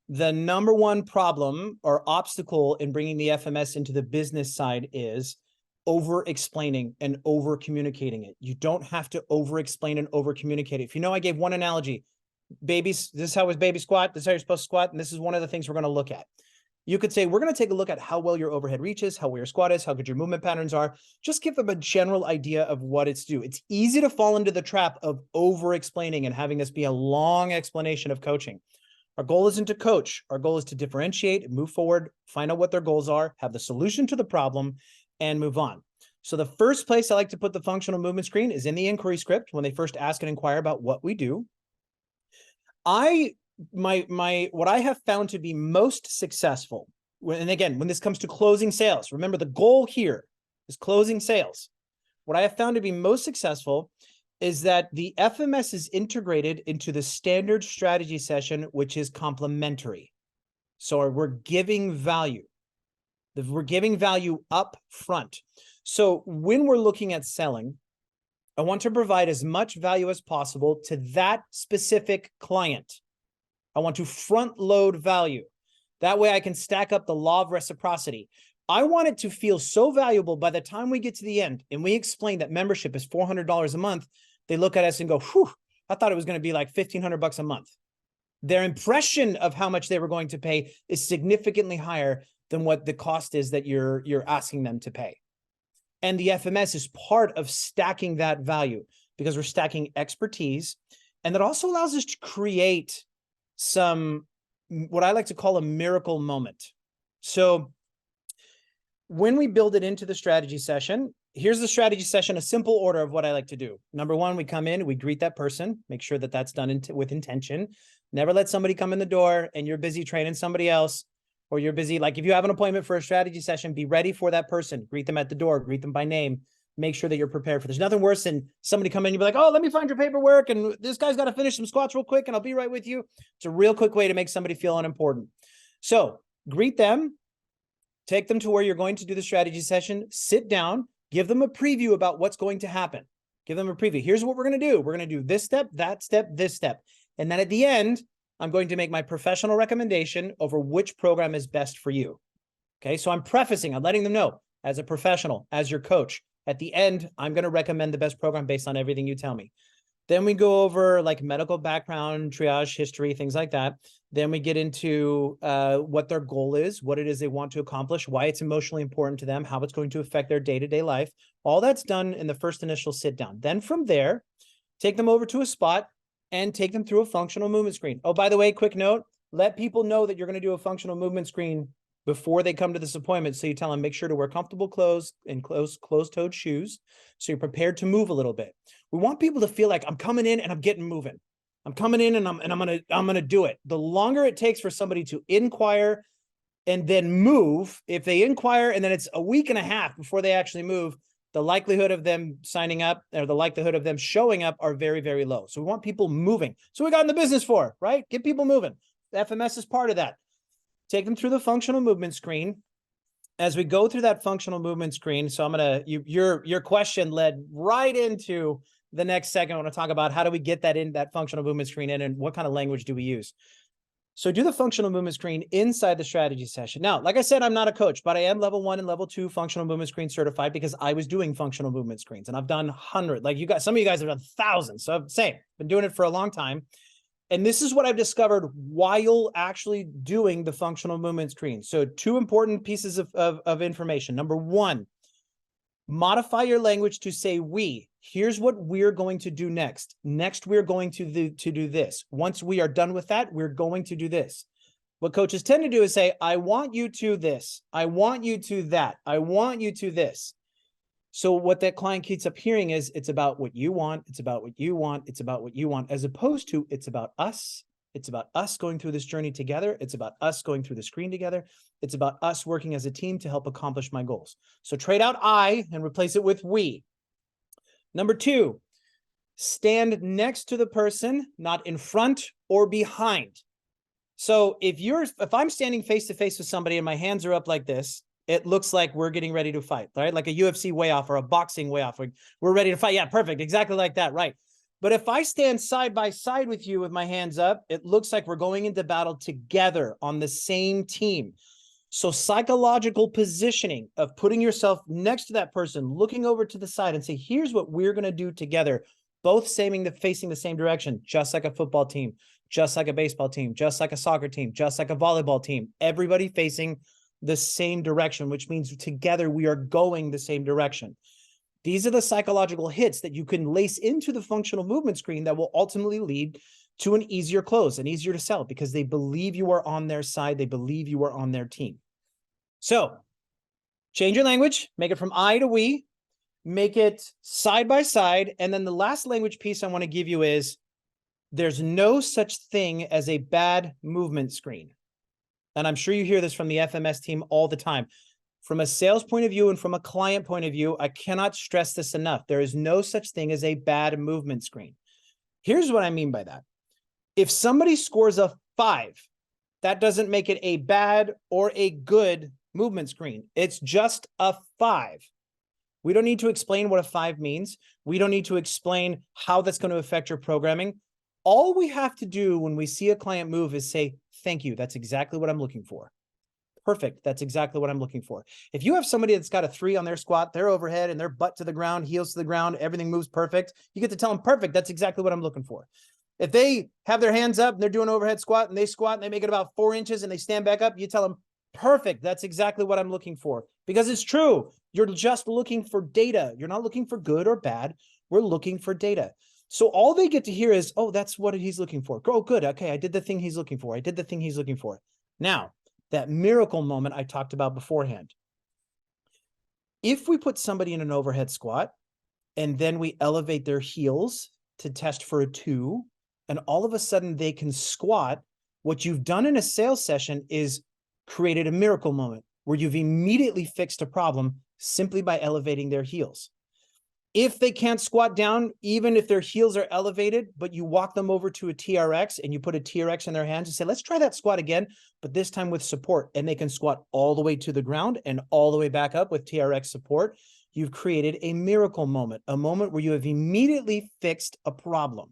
the number one problem or obstacle in bringing the FMS into the business side is over-explaining and over-communicating it. You don't have to over-explain and over-communicate it. If you know, I gave one analogy. Babies, this is how a baby squat, this is how you're supposed to squat, and this is one of the things we're going to look at. You could say, we're going to take a look at how well your overhead reaches, how well your squat is, how good your movement patterns are. Just give them a general idea of what it's due. It's easy to fall into the trap of over-explaining and having this be a long explanation of coaching. Our goal isn't to coach. Our goal is to differentiate, move forward, find out what their goals are, have the solution to the problem, and move on. So the first place I like to put the functional movement screen is in the inquiry script when they first ask and inquire about what we do. What I have found to be most successful, and again, when this comes to closing sales, remember the goal here is closing sales. What I have found to be most successful is that the FMS is integrated into the standard strategy session, which is complementary. So we're giving value. We're giving value up front. So when we're looking at selling, I want to provide as much value as possible to that specific client. I want to front load value. That way I can stack up the law of reciprocity. I want it to feel so valuable by the time we get to the end and we explain that membership is $400 a month, they look at us and go, whew, I thought it was going to be like $1,500 a month. Their impression of how much they were going to pay is significantly higher than what the cost is that you're asking them to pay. And the FMS is part of stacking that value because we're stacking expertise. And that also allows us to create some, what I like to call a miracle moment. So when we build it into the strategy session, here's the strategy session, a simple order of what I like to do. Number one, we come in, we greet that person, make sure that that's done with intention. Never let somebody come in the door and you're busy training somebody else, or you're busy. Like if you have an appointment for a strategy session, be ready for that person. Greet them at the door, greet them by name. Make sure that you're prepared for this. Nothing worse than somebody come in and you be like, oh, let me find your paperwork. And this guy's got to finish some squats real quick and I'll be right with you. It's a real quick way to make somebody feel unimportant. So greet them, take them to where you're going to do the strategy session, sit down, give them a preview about what's going to happen. Give them a preview. Here's what we're going to do. We're going to do this step, that step, this step. And then at the end, I'm going to make my professional recommendation over which program is best for you. Okay, so I'm prefacing, I'm letting them know, as a professional, as your coach, at the end, I'm going to recommend the best program based on everything you tell me. Then we go over like medical background, triage, history, things like that. Then we get into what their goal is, what it is they want to accomplish, why it's emotionally important to them, how it's going to affect their day-to-day life. All that's done in the first initial sit down. Then from there, take them over to a spot and take them through a functional movement screen. Oh, by the way, quick note, let people know that you're going to do a functional movement screen before they come to this appointment. So you tell them, make sure to wear comfortable clothes and closed-toed shoes. So you're prepared to move a little bit. We want people to feel like I'm coming in and I'm getting moving. I'm coming in and I'm going to do it. The longer it takes for somebody to inquire and then move, if they inquire and then it's a week and a half before they actually move, the likelihood of them signing up or the likelihood of them showing up are very, very low. So we want people moving. So we got in the business for, right? Get people moving. The FMS is part of that. Take them through the functional movement screen. As we go through that functional movement screen, so I'm going to, your question led right into the next second. I want to talk about how do we get that in that functional movement screen in and what kind of language do we use? So do the functional movement screen inside the strategy session. Now, like I said, I'm not a coach, but I am level 1 and level 2 functional movement screen certified because I was doing functional movement screens and I've done hundreds. Like you guys, some of you guys have done thousands. So I'm saying, been doing it for a long time. And this is what I've discovered while actually doing the functional movement screen. So 2 important pieces of information. Number 1, modify your language to say we. Here's what we're going to do next. Next, we're going to do this. Once we are done with that, we're going to do this. What coaches tend to do is say, I want you to this. I want you to that. I want you to this. So what that client keeps up hearing is it's about what you want. It's about what you want. It's about what you want, as opposed to it's about us. It's about us going through this journey together. It's about us going through the screen together. It's about us working as a team to help accomplish my goals. So trade out I and replace it with we. Number 2, stand next to the person, not in front or behind. So if I'm standing face to face with somebody and my hands are up like this, it looks like we're getting ready to fight, right? Like a UFC way off or a boxing way off. We're ready to fight. Yeah, perfect. Exactly like that, right? But if I stand side by side with you with my hands up, it looks like we're going into battle together on the same team. So psychological positioning of putting yourself next to that person, looking over to the side and say, here's what we're going to do together, both facing the same direction, just like a football team, just like a baseball team, just like a soccer team, just like a volleyball team, everybody facing the same direction, which means together we are going the same direction. These are the psychological hits that you can lace into the functional movement screen that will ultimately lead to an easier close and easier to sell because they believe you are on their side. They believe you are on their team. So change your language, make it from I to we, make it side by side. And then the last language piece I want to give you is there's no such thing as a bad movement screen. And I'm sure you hear this from the FMS team all the time. From a sales point of view and from a client point of view, I cannot stress this enough. There is no such thing as a bad movement screen. Here's what I mean by that. If somebody scores a 5, that doesn't make it a bad or a good movement screen. It's just a 5. We don't need to explain what a 5 means. We don't need to explain how that's going to affect your programming. All we have to do when we see a client move is say, thank you. That's exactly what I'm looking for. Perfect. That's exactly what I'm looking for. If you have somebody that's got a 3 on their squat, they're overhead and their butt to the ground, heels to the ground, everything moves perfect, you get to tell them, perfect. That's exactly what I'm looking for. If they have their hands up and they're doing overhead squat and they squat and they make it about 4 inches and they stand back up, you tell them, perfect. That's exactly what I'm looking for. Because it's true. You're just looking for data. You're not looking for good or bad. We're looking for data. So all they get to hear is, oh, that's what he's looking for. Oh, good. Okay, I did the thing he's looking for. I did the thing he's looking for. Now, that miracle moment I talked about beforehand. If we put somebody in an overhead squat and then we elevate their heels to test for a 2, and all of a sudden they can squat, what you've done in a sales session is created a miracle moment where you've immediately fixed a problem simply by elevating their heels. If they can't squat down, even if their heels are elevated, but you walk them over to a TRX and you put a TRX in their hands and say, let's try that squat again, but this time with support, and they can squat all the way to the ground and all the way back up with TRX support, you've created a miracle moment, a moment where you have immediately fixed a problem.